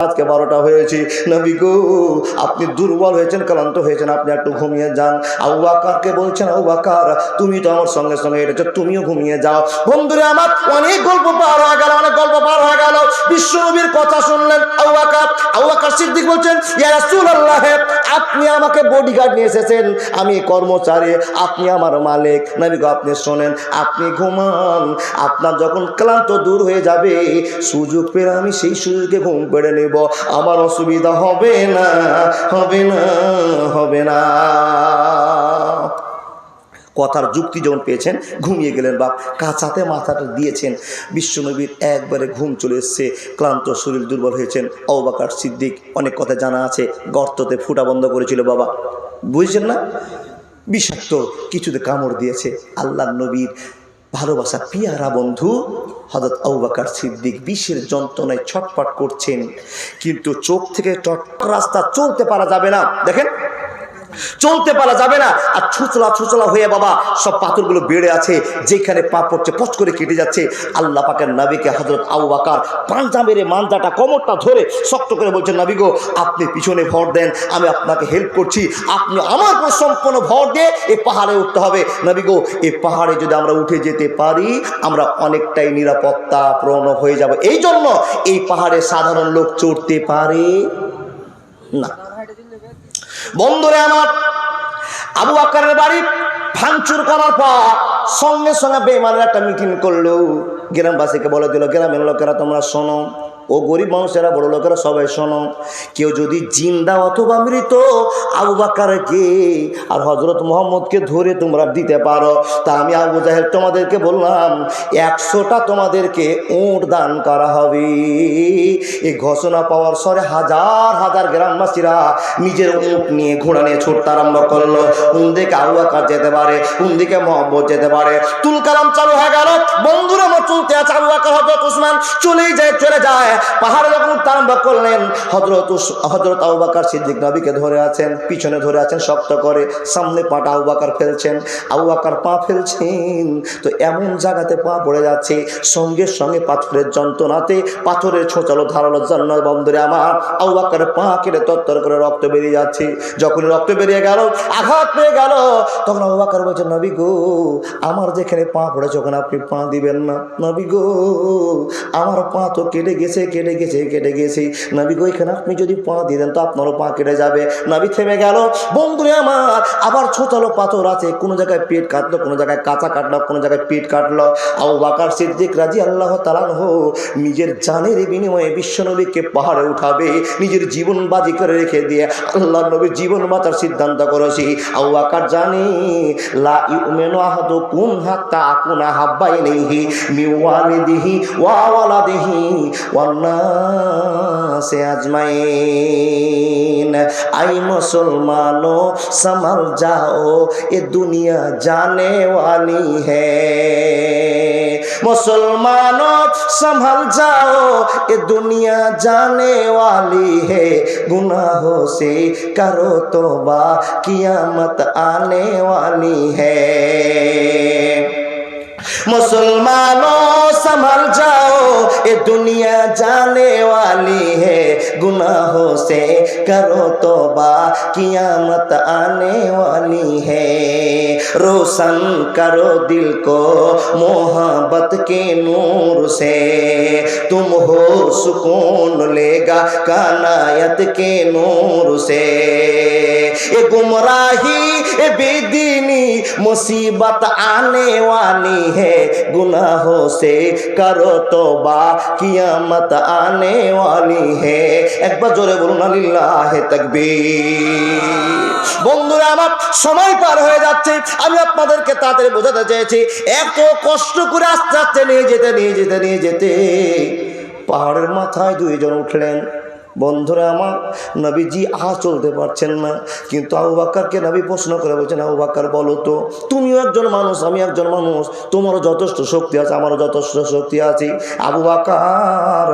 আজকে 12টা হয়েছে, নবী গো আপনি দুর্বল হয়েছেন, ক্লান্ত হয়েছেন, আপনি একটু ঘুমিয়ে যান। আবু বকরকে বলছেন, আবু বকর তুমি তো আমার সঙ্গে সঙ্গে হেঁটেছো, তুমিও ঘুমিয়ে যাও। বন্ধুরা আমার, অনেক গল্প পার হয়ে গেল, অনেক গল্প পার হয়ে গেল। বিশ্বনবীর কথা শুনলেন আবু বকর সিদ্দিক বলছেন, ইয়া রাসূলুল্লাহ আপনি আমাকে বডিগার্ড নিয়ে এসেছেন, আমি কর্মচারী, আপনি আমার মালিক। নবী গো আপনি শোনেন, আপনি ঘুমান, আপনার যখন ক্লান্ত দূর হয়ে যাবে সুযোগ পেলে আমি সেই সুযোগে ঘুম পেড়ে নেব, আমার অসুবিধা হবে না, হবে না, হবে না। কথার যুক্তি যখন পেয়েছেন ঘুমিয়ে গেলেন। বাপ কাঁচাতে মাথাটা দিয়েছেন, বিশ্বনবীর একবারে ঘুম চলে এসছে, ক্লান্ত শরীর, দুর্বল হয়েছেন। আবু বকর সিদ্দিক অনেক কথা জানা আছে, গর্ততে ফুটা বন্ধ করেছিল বাবা, বুঝছেন না, বিষাক্ত কিছুতে কামড় দিয়েছে। আল্লাহ নবীর ভালোবাসা পিয়ারা বন্ধু হযরত আবু বকর সিদ্দিক বিষের যন্ত্রণায় ছটফট করছেন, কিন্তু চোখ থেকে রাস্তা চলতে পারা যাবে না, দেখেন চলতে পারা যাবে না, আর ছুচলা ছুচলা হয়ে বাবা সব পাথরগুলো বেড়ে আছে, যেখানে পা পড়ছে পচ করে কেটে যাচ্ছে। আল্লাহ পাকের নবীকে হযরত আবু বকর পাঞ্জা মেরে মানজাটা কোমরটা ধরে শক্ত করে বলছেন, নবী গো আপনি পিছনে ভর দেন, আমি আপনাকে হেল্প করছি, আপনি আমার উপর সম্পূর্ণ ভর দিয়ে এই পাহাড়ে উঠতে হবে। নবী গো এই পাহাড়ে যদি আমরা উঠে যেতে পারি আমরা অনেকটাই নিরাপত্তা প্রণব হয়ে যাব, এই জন্য এই পাহাড়ে সাধারণ লোক চড়তে পারে না। বন্ধুরে আমার, আবু বকরের বাড়ি ভাঙচুর করার পর সঙ্গে সঙ্গে বেঈমানের একটা মিটিং করলো, গ্রামবাসীকে বলে দিল, গ্রামের লোকেরা তোমরা শোনো, ও গরিব মানুষেরা, বড় লোকেরা সবাই শোনো, কেউ যদি জিন্দা অথবা মৃত আবু বকরকে আর হযরত মুহাম্মদকে ধরে তোমরা দিতে পারো, তা আমি আবু জাহেল তোমাদেরকে বললাম 100টা তোমাদেরকে উট দান করা হবে। এই ঘোষণা পাওয়ার পরে হাজার হাজার গ্রামবাসীরা নিজের উট নিয়ে ঘোড়া নিয়ে ছুটতে আরম্ভ করলো। কোন দিকে আবু বকর যেতে পারে, কোন দিকে মুহাম্মদ যেতে পারে, তুল কালাম চালু হয়ে গেল। বন্ধুরা আমার চলতে আছে, আবু বকর হযরত উসমান চলে যায়। পাহাড়ে যখন আরম্ভ করলেন, হযরত আবু বকর সিদ্দিক নবীকে ধরে আছেন, পিছনে ধরে আছেন শক্ত করে, সামনে পাটা আবু বকর ফেলছেন, আবু বকর পা ফেলছেন তো এমন জায়গাতে পা পড়ে যাচ্ছে, সঙ্গে সঙ্গে পাথরের যন্ত্রণাতে পাথরের ছোঁচালো ধারালো জন্য বন্ধুরে আমার আবু বকর পা কেটে তরতর করে রক্ত বেরিয়ে যাচ্ছে। যখন রক্ত বেরিয়ে গেল, আঘাত পেয়ে গেল, তখন আবু বকর বলছেন, নবী গো আমার যেখানে পা পড়েছে ওখানে আপনি পা দিবেন না, নবী গো আমার পা তো কেটে গেছে, কেটে গেছে, নবী গো এখানে আপনি যদি পা দিয়ে দেন তো আপনারও পা কেটে যাবে। নবী থেমে গেল। বন্ধুরে আমার, আবার ছোটালো পাথর আছে, কোনো জায়গায় পেট কাটলো, কোনো জায়গায় কাঁচা কাটলো, কোনো জায়গায় পেট কাটলো। আবু বকর সিদ্দিক রাদিয়াল্লাহু তাআলা আনহু নিজের জানের বিনিময়ে বিশ্বনবীকে পাহাড়ে উঠাবে, নিজের জীবন বাজি করে রেখে দিয়ে আল্লাহ নবীর জীবন বাঁচার সিদ্ধান্ত করেছি। আবু বকর জানে লা ইউমিনু আহাদুকুম হাত্তা আকুনা হাব্বা ইলাইহি মিন ওয়ালিদিহি ওয়া ওয়ালাদিহি ওয়ান নাসি আজমাইন। আই মুসলমানো संभल जाओ ये दुनिया जाने वाली है, मुसलमानों संभल जाओ ये दुनिया जाने वाली है, गुनाहों से करो तौबा कियामत आने वाली है। मुसलमानों संभल जाओ ये दुनिया जाने वाली है, गुनाहों से करो तौबा कियामत आने वाली है। रोशन करो दिल को मोहब्बत के नूर से, तुम हो सुकून लेगा कानायत के नूर से। ये गुमराही ये बेदीनी मुसीबत आने वाली है, गुनाहों से करो तौबा कियामत आने वाली है। एक बार जोरे बोलুন আল্লাহে তাকবীর। বন্ধুরা আমার, সময় পার হয়ে যাচ্ছে, আমি আপনাদেরকে তাড়াতাড়ি বোঝাতে চেয়েছি, এত কষ্ট করে আস্তে আস্তে নিয়ে যেতে পাহাড়ের মাথায় দুইজন উঠলেন। বন্ধুরা আমার, নবীজি চলতে পারছেন না, কিন্তু আবু বকরকে নবী প্রশ্ন করে বলছেন, আবু বকর বলো তো, তুমিও একজন মানুষ, আমি একজন মানুষ, তোমারও যথেষ্ট শক্তি আছে, আমারও যথেষ্ট শক্তি আছে, আবু বকর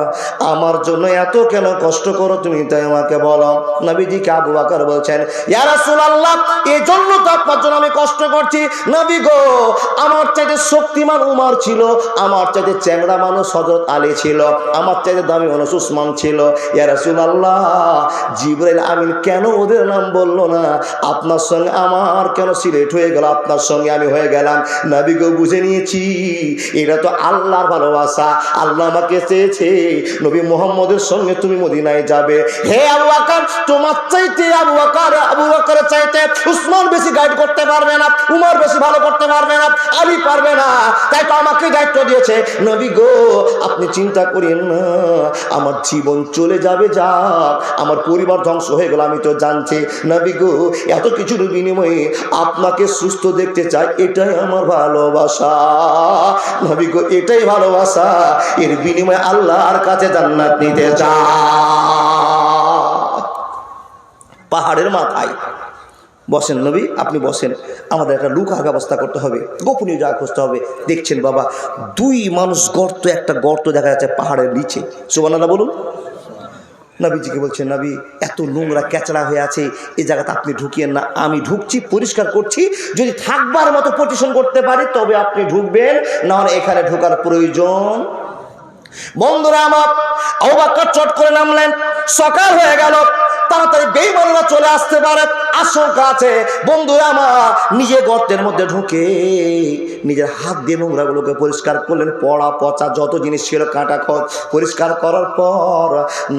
আমার জন্য এত কেন কষ্ট করো তুমি, তাই আমাকে বলো। নবীজিকে আবু বকর বলছেন, ইয়া রাসূলুল্লাহ এই জন্য তো আপনার জন্য আমি কষ্ট করছি, নবী গো আমার চাইতে শক্তিমান উমর ছিল, আমার চাইতে চ্যাংড়া মানুষ হযরত আলী ছিল, আমার চাইতে দামি মানুষ উসমান ছিল, ইয়া রাসূল বলছেন আল্লাহ, জিবরাইল আমিন কেন ওদের নাম বললো না? আপনার সঙ্গে আমার কেন সিলেক্ট হয়ে গেল, আপনার সঙ্গে আমি হয়ে গেলাম। নবীকে বুঝে নিয়েছি এটা তো আল্লাহর ভালোবাসা। আল্লাহ আমাকে চেয়েছে নবী মুহাম্মদের সঙ্গে তুমি মদিনায় যাবে। হে আবু বকর, তোমার চাইতে আবু বকরের চাইতে উসমান বেশি গাইড করতে পারবে না, উমর বেশি ভালো করতে পারবে না, আলী পারবে না, তাই তো আমাকে দায়িত্ব দিয়েছে। নবী গো, আপনি চিন্তা করেন না, আমার জীবন চলে যাবে যাক, আমার পরিবার ধ্বংস হয়ে গেল আমি তো জানছি। নবী গো, এত কিছুর বিনিময়ে আপনাকে সুস্থ দেখতে চাই, এটাই আমার ভালোবাসা। নবী গো, এটাই ভালোবাসা, এর বিনিময়ে আল্লাহর কাছে জান্নাত নিতে চাই। পাহাড়ের মাথায় বসেন নবী, আপনি বসেন, আমাদের একটা লুকার ব্যবস্থা করতে হবে, গোপনীয় জায়গা খুঁজতে হবে। দেখছেন বাবা, দুই মানুষ গর্ত, একটা গর্ত দেখা যাচ্ছে পাহাড়ের নিচে। সুবহানাল্লাহ বলুন। নবীজিকে বলছেন, নবী এত নোংরা ক্যাচড়া হয়ে আছে, এই জায়গাতে আপনি ঢুকিয়েন না, আমি ঢুকছি, পরিষ্কার করছি, যদি থাকবার মতো পজিশন করতে পারি তবে আপনি ঢুকবেন, না হলে এখানে ঢোকার প্রয়োজন। বন্ধুরা আমার, আবু বকর চট করে নামলেন। সকাল হয়ে গেল, তাড়াতাড়ি বেঈমানরা চলে আসতে পারে আশঙ্কা আছে। বন্ধুরা আমার, নিজে গর্তের মধ্যে ঢুকে নিজের হাত দিয়ে নোংরাগুলোকে পরিষ্কার করলেন। পড়া পচা যত জিনিস ছিল কাঁটা খত পরিষ্কার করার পর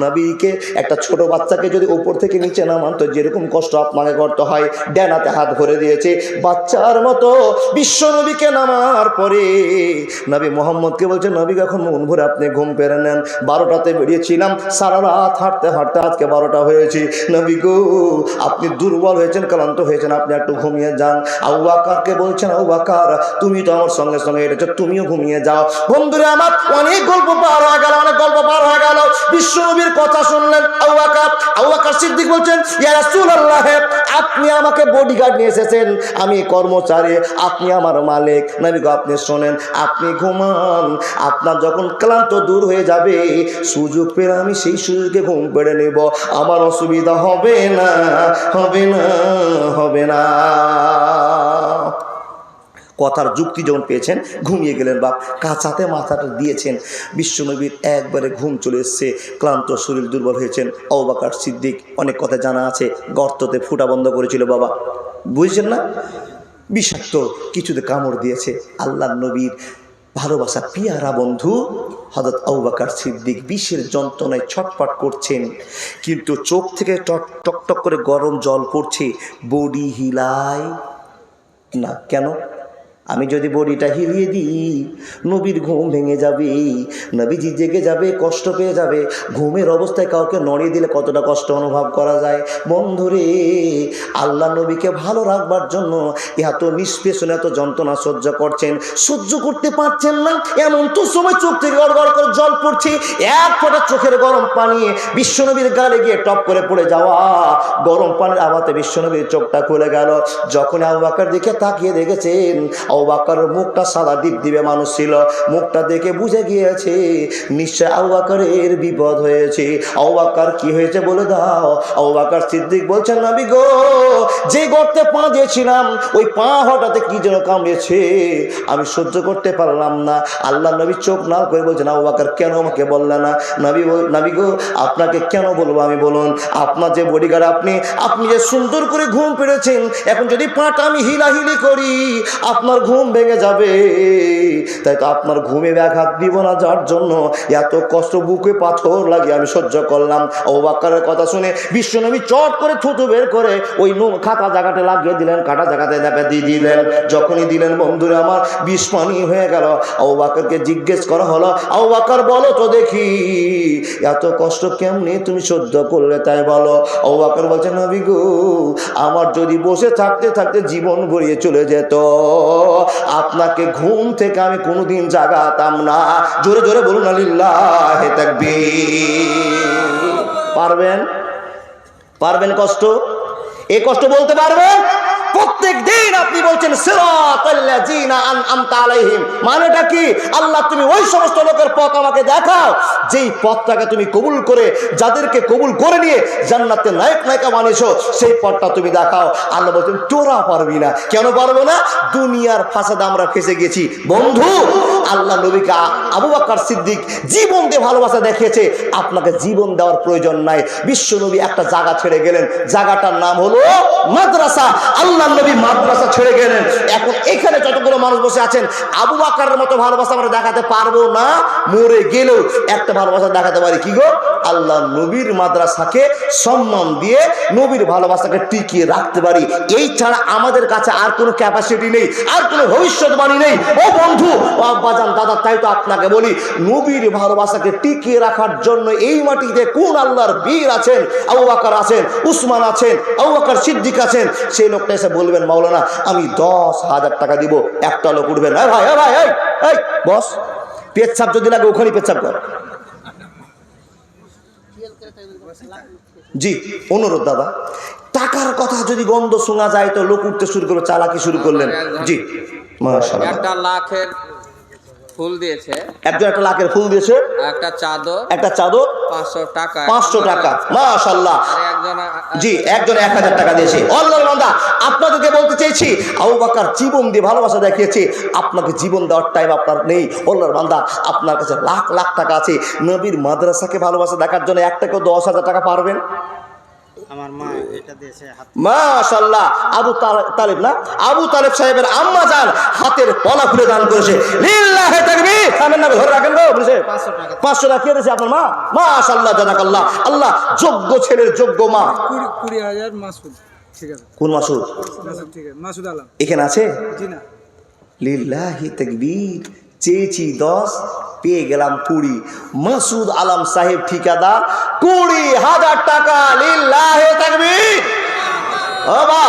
নবীকে, একটা ছোট বাচ্চাকে যদি উপর থেকে নিচে নামান তো যেরকম কষ্ট আপনাকে করতে হয়, ডানাতে হাত ভরে দিয়েছে বাচ্চার মতো। বিশ্ব নবীকে নামার পরে নবী মোহাম্মদকে বলছে, নবী এখন মন ভরে আপনি ঘুম পেরে নেন, 12টাতে বেরিয়েছিলাম, সারা রাত হাঁটতে হাঁটতে আজকে 12টা হয়েছে। নবী গো, আপনি দুর্বল হয়েছেন, ক্লান্ত হয়েছেন, আপনি একটু ঘুমিয়ে যান। আবু বকরকে বলছেন, আবু বকর তুমি তো আমার সঙ্গে সঙ্গে এসেছো, তুমিও ঘুমিয়ে যাও। বন্ধুরা আমার, অনেক গল্প পার হয়ে গেল, অনেক গল্প পার হয়ে গেল। বিশ্ব নবীর কথা শুনলেন আবু বকর সিদ্দিক বলছেন, ইয়া রাসূলুল্লাহ, আপনি আমাকে বডিগার্ড নিয়ে এসেছেন, আমি কর্মচারী, আপনি আমার মালিক। নবী গো, আপনি শোনেন, আপনি ঘুমান, আপনার যখন ক্লান্ত দূর হয়ে যাবে, সুযোগ পেলে আমি সেই সুযোগে ঘুম পেড়ে নেব, আমার অসুবিধা হবে না, হবে না, হবে না। কথার যুক্তি যখন পেয়েছেন ঘুমিয়ে গেলেন বাপ, কাঁচাতে মাথাটা দিয়েছেন। বিশ্বনবীর একবারে ঘুম চলে এসছে, ক্লান্ত শরীর, দুর্বল হয়েছেন। আবু বকর সিদ্দিক, অনেক কথা জানা আছে, গর্ততে ফুটা বন্ধ করেছিল বাবা, বুঝছেন না? বিষাক্ত কিছুতে কামড় দিয়েছে। আল্লাহর নবীর ভালোবাসা পিয়ারা বন্ধু হযরত আবু বকর সিদ্দিক বিষের যন্ত্রণায় ছটফট করছেন, কিন্তু চোখ থেকে টকটক করে গরম জল পড়ছে, বডি হিলায় না। কেন? আমি যদি বডিটা হিলিয়ে দিই, নবীর ঘুম ভেঙে যাবে, নবীজি জেগে যাবে, কষ্ট পেয়ে যাবে। ঘুমের অবস্থায় কাউকে নড়িয়ে দিলে কতটা কষ্ট অনুভব করা যায়। বন্ধুরে, আল্লাহ নবীকে ভালো রাখবার জন্য এত নিষ্পেষণ, এত যন্ত্রণা সহ্য করছেন, সহ্য করতে পারছেন না, এমন তো সময় চোখ থেকে গড়গড় করে জল পড়ছে, এক ফোঁটা চোখের গরম পানি বিশ্বনবীর গালে গিয়ে টপ করে পড়ে যাওয়া। গরম পানির আওয়াজে বিশ্বনবীর চোখটা খুলে গেল। যখন আবু বকর দিকে তাকিয়ে দেখেছেন, আবু বকর মুখটা সাদা ডিপডিপে মানুষ ছিল, মুখটা দেখে বুঝে গিয়েছে নিশ্চয় আবু বকরের বিপদ হয়েছে। আবু বকর কি হয়েছে বলে দাও। আবু বকর সিদ্দিক বলছেন, নবী গো, যে গর্তে পা দিয়েছিলাম ওই পা হঠাৎ কি যেন কামড়েছে, আমি সহ্য করতে পারলাম না। আল্লাহ নবী চোখ নাল করে বলছেন, আবু বকর কেন আমাকে বললে না? নবী গো, আপনাকে কেন বলবো আমি, বলুন? আপনার যে বডিগার্ড, আপনি যে সুন্দর করে ঘুম পেড়েছেন, এখন যদি পাটা আমি হিলাহিলি করি আপনার ঘুম ভেঙে যাবে, তাই তো আপনার ঘুমে ব্যাঘাত দিব না, যার জন্য এত কষ্ট, বুকে পাথর লাগিয়ে আমি সহ্য করলাম। আবু বকরের কথা শুনে বিশ্বনবী চট করে থুতু বের করে ওই খাতা জায়গাটা লাগিয়ে দিলেন, কাটা জায়গাতে দেখা দিয়ে দিলেন। যখনই দিলেন বন্ধুরা আমার, বিষ পানি হয়ে গেল। আবু বকরকে জিজ্ঞেস করা হলো, আবু বকর বলো তো দেখি, এত কষ্ট কেমনি তুমি সহ্য করলে, তাই বলো। আবু বকর বলছেন, নবী গো, আমার যদি বসে থাকতে থাকতে জীবন গড়িয়ে চলে যেত, আপনাকে ঘুম থেকে আমি কোনোদিন জাগাতাম না। জোরে জোরে বলুন আলিল্লাহি তাকবীর। পারবেন? পারবেন কষ্ট? এই কষ্ট বলতে পারবেন? প্রত্যেক দিন আপনি বলছেন সিরাতাল্লাযিনা আনআমতা আলাইহিম, মানেটা কি? আল্লাহ তুমি ওই সমস্ত লোকের পথ আমাকে দেখাও যেই পথটাকে তুমি কবুল করে, যাদেরকে কবুল করে নিয়ে জান্নাতে নায়ক নায়িকা বানিয়েছো, সেই পথটা তুমি দেখাও। আল্লাহ বলছেন, তোরা পারবি না। কেন পারবো না? দুনিয়ার ফাসাদে আমরা ফেসে গেছি বন্ধু। আল্লাহ নবীকে আবু বকর সিদ্দিক জীবন দিয়ে ভালোবাসা দেখিয়েছে, আপনাকে জীবন দেওয়ার প্রয়োজন নাই। বিশ্ব নবী একটা জায়গা ছেড়ে গেলেন, জায়গাটার নাম হলো মাদ্রাসা। আল্লাহ নবী মাদ্রাসা ছেড়ে গেলেন। এখন এখানে যতগুলো মানুষ বসে আছেন, আবু বকরের মতো ভালোবাসা আমরা দেখাতে পারবো না, মরে গেলেও একটা ভালোবাসা দেখাতে পারি। কি গো? আল্লাহ নবীর মাদ্রাসাকে সম্মান দিয়ে নবীর ভালোবাসাকে টিকিয়ে রাখতে পারি। এই ছাড়া আমাদের কাছে আর কোনো ক্যাপাসিটি নেই, আর কোনো ভবিষ্যৎবাণী নেই। ও বন্ধু, ও আব্বাজান, দাদা, তাই তো আপনাকে বলি, নবীর ভালোবাসাকে টিকিয়ে রাখার জন্য এই মাটিতে কোন আল্লাহর বীর আছেন? আবু বকর আছেন, উসমান আছেন, আবু বকর সিদ্দিক আছেন। সেই লোকটা এসে বলবেন, মাওলানা আমি 10,000 টাকা দিব। একটা লোক উঠবেন, ভাই ভাই এই বস, পেচ্ছাপ যদি লাগে ওখানেই পেচ্ছাপ কর। জি, অনুরোধ দাদা, টাকার কথা যদি গন্ধ শোনা যায় তো লোক উঠতে শুরু করবে, চালাকি শুরু করলেন। জি, মাশাআল্লাহ। একটা লাখের ফুল দিয়েছে, একজন একটা লাখের ফুল দিয়েছে, একটা চাদর, 500 টাকা, 500 টাকা, মাশাআল্লাহ। জি, একজন 1000 টাকা দিয়েছে। আল্লাহর বান্দা, আপনাদেরকে বলতে চেয়েছি, আবু বকর জীবন দিয়ে ভালোবাসা দেখিয়েছে, আপনাকে জীবন দেওয়ার টাইম আপনার নেই। আল্লাহর বান্দা, আপনার কাছে লাখ লাখ টাকা আছে, নবীর মাদ্রাসাকে ভালোবাসা দেখার জন্য একটা কেউ 10,000 টাকা পারবেন? আমার মা এটা দিয়েছে। মাশাআল্লাহ। আবু তালেব না, আবু তালেব সাহেবের আম্মা জান হাতের পলা খুলে দান করেছে। লিল্লাহি তাকবীর। থামেন না, ধরে রাখেন গো, বলেছে 500 টাকা কে দিয়েছে আপনার মা? মাশাআল্লাহ, জাযাকাল্লাহ। আল্লাহ যোগ্য ছেলের যোগ্য মা। 20,000 মাসুদ। ঠিক আছে। কোন মাসুদ? ঠিক আছে, মাসুদ আলম এখানে আছে? জি না। লিল্লাহি তাকবীর। চেয়েছি 10, পেয়ে গেলাম 20। মাসুদ আলম সাহেব ঠিকাদার, 20,000 টাকা। লিল্লাহি তাকবীর। বাবা,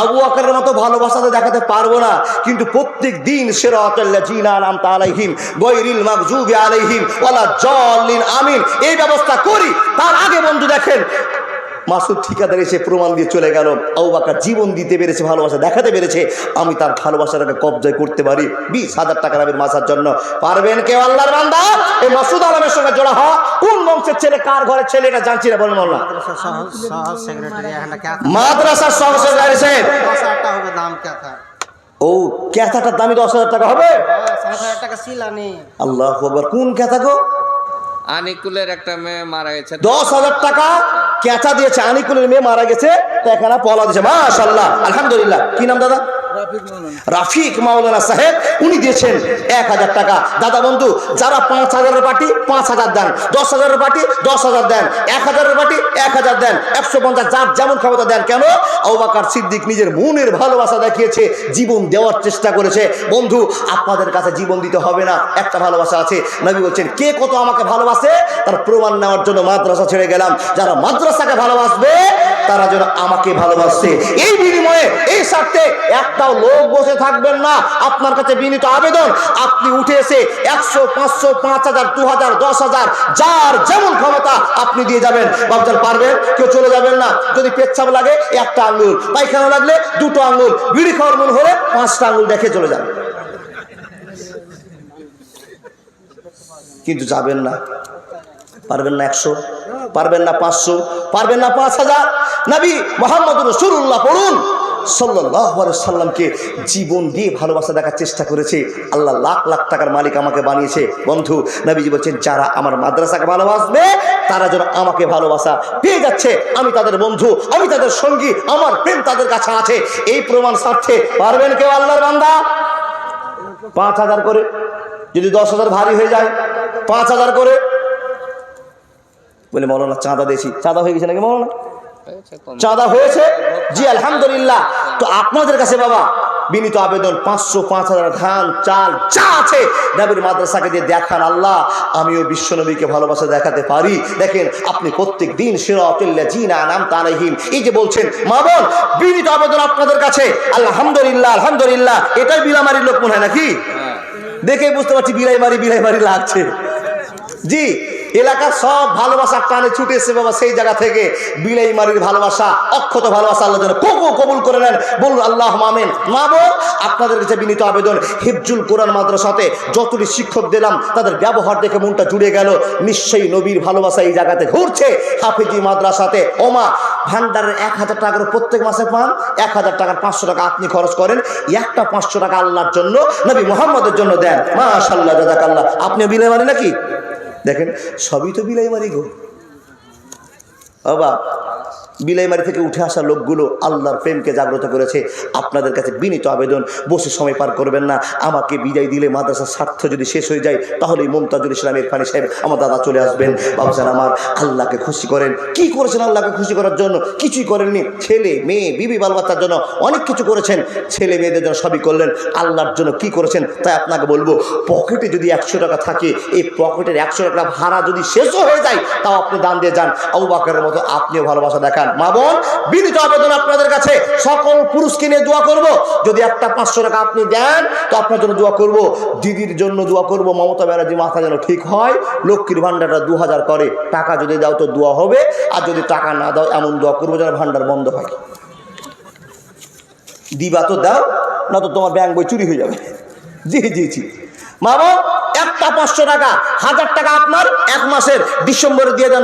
আবু বকরের মতো ভালোবাসা তো দেখাতে পারবো না, কিন্তু প্রত্যেক দিন সিরাতাল্লাযীনা আনআমতা আলাইহিম গায়রিল মাগযুবি আলাইহিম ওয়ালা জাল্লিন আমিন এই ব্যবস্থা করি। তার আগে বন্ধু দেখেন, মাসুদ ঠিকাদার এসে প্রমাণ দিয়ে চলে গেল, আবু বকর জীবন দিতে পেরেছে, ভালোবাসা দেখাতে পেরেছে, আমি তার ভালোবাসাটাকে কবজায় করতে পারি। 20,000 টাকা নবীর মাসার জন্য পারবেন কেউ? আল্লাহর বান্দা, এই মাসুদ আলমের সঙ্গে জোড়া হওয়া, কোন বংশের ছেলে, কার ঘরের ছেলে, এটা জানছি না, বলেন না। মাদ্রাসার সহ সেক্রেটারি। দাম কেতা, ও ক্যাথাটার দামি 10,000 টাকা হবে? 7,000 টাকা সিলানি। আল্লাহু আকবার। কোন ক্যাথা গো? আনিকুলের একটা মেয়ে মারা গেছে, 10,000 টাকা ক্যাথা দিয়েছে। আনিকুলের মেয়ে মারা গেছে, এখানে পলা দিয়েছে। মাশাআল্লাহ, আলহামদুলিল্লাহ। কি নাম দাদা? রাফিক মাওলানা সাহেব, উনি দিয়েছেন 1000 টাকা। দাদা বন্ধু, যারা 5,000-এর পার্টি 5,000 দেন, 10,000-এর পার্টি 10,000 দেন, 1,000-এর পার্টি 1,000 দেন, 150, যার যেমন ক্ষমতা দেন। কেন? আবু বকর সিদ্দিক নিজের মনের ভালোবাসা দেখিয়েছে, জীবন দেওয়ার চেষ্টা করেছে। বন্ধু, আপনাদের কাছে জীবন দিতে হবে না, একটা ভালোবাসা আছে। নবী বলছেন, কে কত আমাকে ভালোবাসে তার প্রমাণ নেওয়ার জন্য মাদ্রাসা ছেড়ে গেলাম। যারা মাদ্রাসাকে ভালোবাসবে তারা যেন আমাকে ভালোবাসে। এই বিনিময়ে, এই স্বার্থে একটাও লোক বসে থাকবেন না। আপনার কাছে বিনীত আবেদন, আপনি উঠে এসে 100, 500, 5,000, 2,000, 10,000, যার যেমন ক্ষমতা আপনি দিয়ে যাবেন। বাবজান পারবেন? কেউ চলে যাবেন না। যদি পেচ্ছাপ লাগে 1টা আঙ্গুল, পায়খানা লাগলে 2টো আঙ্গুল, বিড়ি খাওয়ার মন হলে 5টা আঙ্গুল দেখে চলে যাবেন, কিন্তু যাবেন না। পারবেন না 100, পারবেন না 500, পারবেন না 5,000। নবী মুহাম্মদুর রাসূলুল্লাহ পড়ুন সাল্লাল্লাহু আলাইহি সাল্লামকে জীবন দিয়ে ভালোবাসা দেখার চেষ্টা করেছে। আল্লাহ লাখ লাখ টাকার মালিক আমাকে বানিয়েছে। বন্ধু, নবীজি বলছেন, যারা আমার মাদ্রাসাকে ভালোবাসবে তারা যেন আমাকে ভালোবাসা পেয়ে যাচ্ছে। আমি তাদের বন্ধু, আমি তাদের সঙ্গী, আমার প্রেম তাদের কাছে আছে। এই প্রমাণ স্বার্থে পারবেন কেউ? আল্লাহর বান্দা, 5,000 করে। যদি 10,000 ভারী হয়ে যায়, 5,000 করে বলে, মৌলানা চাঁদা দিয়েছি। চাঁদা হয়ে গেছে নাকি মৌলানা? চাঁদা হয়েছে? জি আলহামদুলিল্লাহ। তো আপনাদের কাছে বাবা বিনীত আবেদন, 500, 5,000 ধান, চাল যা আছে নবীর মাদ্রাসাকে দিয়ে দেখান। আল্লাহ, আমিও বিশ্বনবীকে ভালোবাসা দেখাতে পারি। দেখেন, আপনি প্রত্যেক দিন সিরাতাল্লাযীনা আনআমতা আলাইহিম এই যে বলছেন, মা বোন, বিনীত আবেদন আপনাদের কাছে। আলহামদুলিল্লাহ, আলহামদুলিল্লাহ। এটাই বিলামারির লোক মনে হয় নাকি? দেখে বুঝতে পারছি বিলাইমারি লাগছে। জি, এলাকার সব ভালোবাসার টানে ছুটে এসে বাবা সেই জায়গা থেকে বিলাইমারির ভালোবাসা, অক্ষত ভালোবাসা আল্লাহ যেন কবুল করে নেন। বলুন আল্লাহুম্মা আমিন। মা বোন, আপনাদের কাছে বিনীত আবেদন, হিফজুল কোরআন মাদ্রাসাতে যতটি শিক্ষক দিলাম তাদের ব্যবহার দেখে মনটা জুড়ে গেল। নিশ্চয়ই নবীর ভালোবাসা এই জায়গাতে ঘুরছে। হাফিজি মাদ্রাসাতে ওমা ভান্ডারের 1000 টাকা করে প্রত্যেক মাসে পান, 1000 টাকার 500 টাকা আপনি খরচ করেন, একটা 500 টাকা আল্লাহর জন্য নবী মুহাম্মদের জন্য দেন। মাশাআল্লাহ, জাযাকাল্লাহ। আপনিও বিলাই মারি নাকি? দেখেন সবই তো বিলাই মারি গো বাবা। বিলাইমারি থেকে উঠে আসা লোকগুলো আল্লাহর প্রেমকে জাগ্রত করেছে। আপনাদের কাছে বিনীত আবেদন, বসে সময় পার করবেন না। আমাকে বিদায় দিলে মাদ্রাসার স্বার্থ যদি শেষ হয়ে যায়, তাহলে মুমতাজুল ইসলাম ইরফানী সাহেব আমার দাদা চলে আসবেন। বাবুজান আমার, আল্লাহকে খুশি করেন। কি করেছেন আল্লাহকে খুশি করার জন্য? কিছুই করেননি। ছেলে মেয়ে বিবি বাল বাচ্চার জন্য অনেক কিছু করেছেন, ছেলে মেয়েদের জন্য সবই করলেন। আল্লাহর জন্য কি করেছেন? তাই আপনাকে বলবো, পকেটে যদি 100 টাকা থাকে, এই পকেটের 100 টাকা ভাড়া যদি শেষও হয়ে যায়, তাও আপনি দান দিয়ে যান। আবু বকরের মতো আপনিও ভালোবাসা দেখান। মা বোন, বিনীত আবেদন আপনাদের কাছে, সকল পুরুষকে নিয়ে দোয়া করব। যদি একটা 500 টাকা আপনি দেন, তো আপনার জন্য দোয়া করব, দিদির জন্য দোয়া করব, মমতা ব্যানার্জি মাথা যেন ঠিক হয়, লক্ষ্মীর ভান্ডারটা 2000 করে। টাকা যদি দাও তো দোয়া হবে, আর যদি টাকা না দাও এমন দোয়া করবো যেন ভান্ডার বন্ধ হয়। দিবা তো দাও, না তো তোমার ব্যাংক বই চুরি হয়ে যাবে। জি জি জি মা বোন, একটা 500 টাকা, 1000 টাকা আপনার এক মাসের ডিসেম্বরে দিয়ে দেন,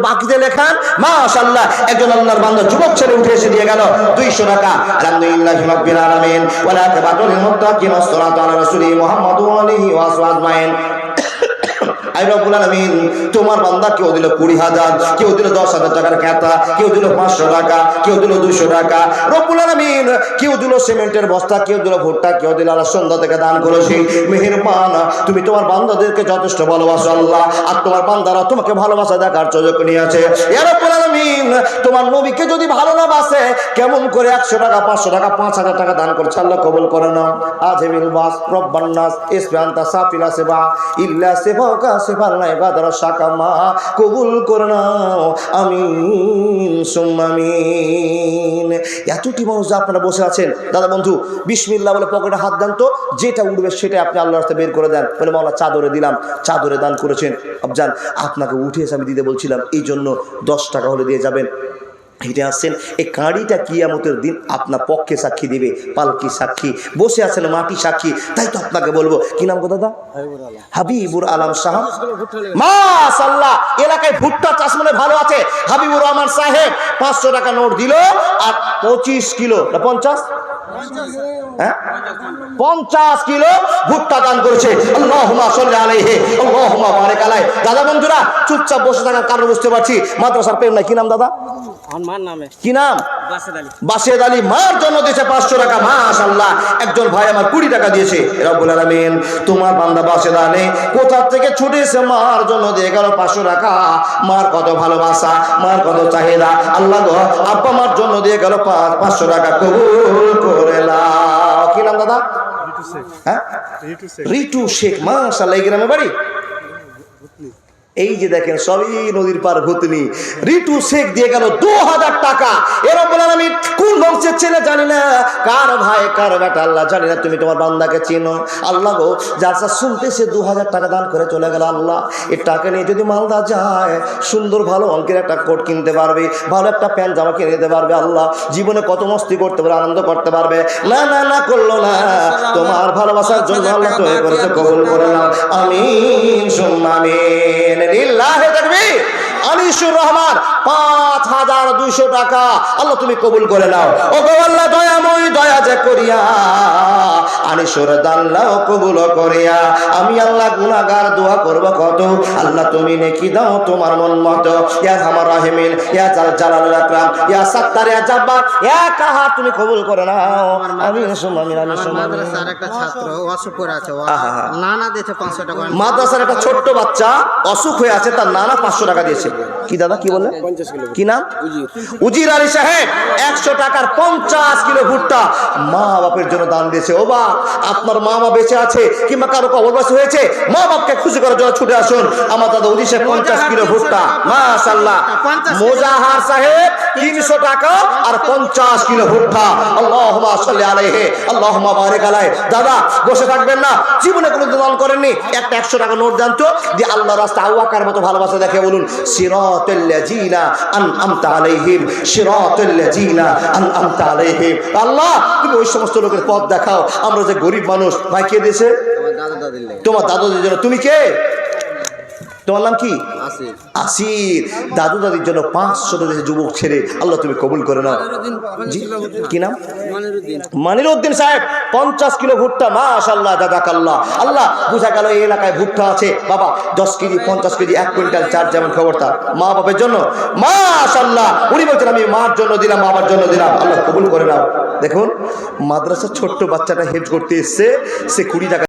বাকিতে লেখান। মাশাআল্লাহ, একজন আল্লাহর বান্দা যুবক ছেলে উঠে এসে দিয়ে গেল 200 টাকা। আলহামদুলিল্লাহি রাব্বিল আলামিন ওয়া লা তাবাতুল মুত্তাকিন ওয়াসসালাতু আলা রাসূলি মুহাম্মাদু আলাইহি ওয়া আজমাইন। আই রব্বুল আলামিন, তোমার বান্দা কেউ দিল 20,000, কেউ দিল 10,000 টাকার খাতা, কেউ দিল 500 টাকা, কেউ দিল 200 টাকা। রব্বুল আলামিন, কেউ দিল সিমেন্টের বস্তা, কেউ দিল ভুট্টা, কেউ দিল আল্লাহ সন্ধ্যা থেকে দান করেছি। মেহেরবান, তুমি তোমার বান্দাদেরকে যথেষ্ট ভালোবাসো আল্লাহ, আর তোমার বান্দারা তোমাকে ভালোবাসা দেখার সুযোগ নিয়েছে। ইয়া রব্বুল আলামিন, তোমার নবীকে যদি ভালো না বাসে, কেমন করে 100 টাকা, 500 টাকা, 5,000 টাকা দান করছে? আল্লাহ কবুল করে নাও। আজমিল বাস রব্বান নাস ইসবান্তা সাফিলা সেবা ইল্লা সেবাকা সেবাল্লা ইবাদার শাকামা, কবুল করে নাও। আমিন সুম্মা আমিন। এতটি মানুষ আপনারা বসে আছেন, দাদা বন্ধু বিসমিল্লাহ বলে পকেটে হাত দেন তো, যেটা উঠবে সেটা আপনি আল্লাহর রাস্তায় বের করে দেন। বলে মাওলা চাদরে দিলাম, চাদরে দান করেছেন। আবজান, আপনাকে উঠে এসে আমি দিতে বলছিলাম, এই জন্য 10 টাকা হলে দিয়ে যাবেন। হেঁটে আসছেন, এই কাঁড়িটা কিয়ামতের দিন আপনার পক্ষে সাক্ষী দিবে, পালকি সাক্ষী, বসে আছেন মাটি সাক্ষী। তাই তো আপনাকে বলবো, কি নাম গো দাদা? হাবিবুর আলম সাহেব। মাশাআল্লাহ, এলাকায় ভুট্টা চাষ মানে ভালো আছে। হাবিবুর রহমান সাহেব 500 টাকা নোট দিল, আর 25 কিলো না 50, হ্যাঁ 50 কিলো ভুট্টা দান করেছে। আল্লাহুম্মা সাল্লি আলাইহি আল্লাহুম্মা বারিক আলাইহি। দাদা বন্ধুরা, চুপচাপ বসে থাকার কারণ বুঝতে পারছি, মাদ্রাসার প্রেম নাই। কি নাম দাদা? কি নাম? বাসেদ আলী। মার জন্য দিয়েছে 500 টাকা। মাশাআল্লাহ, একজন ভাই আমার 20 টাকা দিয়েছে। রব্বুল আলামিন, তোমার বান্দা বাসেদ আলী কোথা থেকে ছুটে এসে মার জন্য দিয়ে গেল 500 টাকা। মার কত ভালোবাসা, মার কত চাহিদা। আল্লাহ গো, আব্বা মার জন্য দিয়ে গেল 500 টাকা, কবুল করে নাও। কি নাম দাদা? হ্যাঁ, রিটু শেখ। মাশাআল্লাহ, এই গ্রামে বাড়ি। এই যে দেখেন, সবই নদীর পার ভূতনি। রিটু শেখ দিয়ে গেল 2000 টাকা। এরকম আমি কোন বংশের ছেলে জানি না, কার ভাই কার বেটা আল্লাহ জানি না, তুমি তোমার বান্দাকে চিনো। আল্লাহ গো, যার শুনতে সে 2000 টাকা দান করে চলে গেল। আল্লাহ, এই টাকা নিয়ে যদি মালদা যায়, সুন্দর ভালো অঙ্কের একটা কোট কিনতে পারবে, ভালো একটা প্যান্ট জামা কিনে দিতে পারবে। আল্লাহ, জীবনে কত মস্তি করতে পারবে, আনন্দ করতে পারবে। না না না, করলো না। তোমার ভালোবাসার জন্য আল্লাহ তৈরি করেছে, কবুল করে নাও। আমিন সুম্মা আমিন। লিল্লাহি তাকবীর। আনিসুর রহমান 5200 টাকা। আল্লাহ তুমি কবুল করে নাও। ও গো আল্লাহ, দয়াময় দয়া যে করিয়া আনিসুর দাল্লাহ কবুল করিয়া। আমি আল্লাহ গুনাহগার, দোয়া করব কত। আল্লাহ তুমি নেকি দাও তোমার মন মতো। ইয়া আমার রাহিমিন, ইয়া জালালুল আকরাম, ইয়া সাত্তার, ইয়া জাব্বার, ইয়া কাহার, তুমি কবুল করে নাও। আমিন সুম্মা আমিন। আমিন সুম্মা আমিন। মাদ্রাসার একটা ছাত্র অসুখ করে আছে, নানা দিয়েছে 500 টাকা। মাদ্রাসার একটা ছোট্ট বাচ্চা অসুখ হয়ে আছে, তার নানা 500 টাকা দিয়েছে। কি দাদা, কি বললেন? কি নাম? উজির আলী সাহেব 100 টাকার 50 কিলো ভুট্টা মা বাপের জন্য দান দিয়েছে। ও বা, আপনার মা মা বেঁচে আছে কিংবা কারো কবরবাসী হয়েছে, মা বাপকে খুশি করার জন্য ছুটে আসুন। আমার দাদা উজির সাহেব 50 কিলো ভুট্টা। মাশাআল্লাহ। মোজাহার সাহেব 300 টাকা আর 50 কিলো ভুট্টা। আল্লাহুম্মা সাল্লি আলাইহি আল্লাহুম্মা বারিক আলাইহি। দাদা বসে থাকবেন না, জীবনে কোনো দান করেননি, একটা 100 টাকা নোট দেন তো, দিয়ে আল্লাহর রাস্তায় আবু বকরের মতো ভালোবাসা দেখে বলুন, সিরাতাল লাযিনা আনআমতা আলাইহিম, সিরাতাল লাযিনা আনআমতা আলাইহিম। আল্লাহ, তুমি ওই সমস্ত লোকের পথ দেখাও। আমরা যে গরিব মানুষ, ভাই কে দিয়েছে? তোমার দাদা দিলে। তোমার দাদাদের জন্য তুমি কে? তোমার নাম কি? আসিফ। আসির। দাদু দাদির জন্য 500 দেশের যুবক ছেড়ে আল্লাহ তুমি কবুল করে নাও। জি, কি নাম? মানিরউদ্দিন সাহেব 50 কিলো ভুট্টা, মাশাআল্লাহ জাযাকাল্লাহ। আল্লাহ, বুঝা গেল এই এলাকায় ভুট্টা আছে বাবা 10 কেজি 50 কেজি 1 কুইন্টাল চার, যেমন খবর তার মা বাবার জন্য মাশাআল্লাহ। উনি বলছেন আমি মার জন্য দিলাম, বাবার জন্য দিলাম, আল্লাহ কবুল করে নাও। দেখুন মাদ্রাসার ছোট্ট বাচ্চাটা হেল্প করতে এসছে, সে 20 টাকা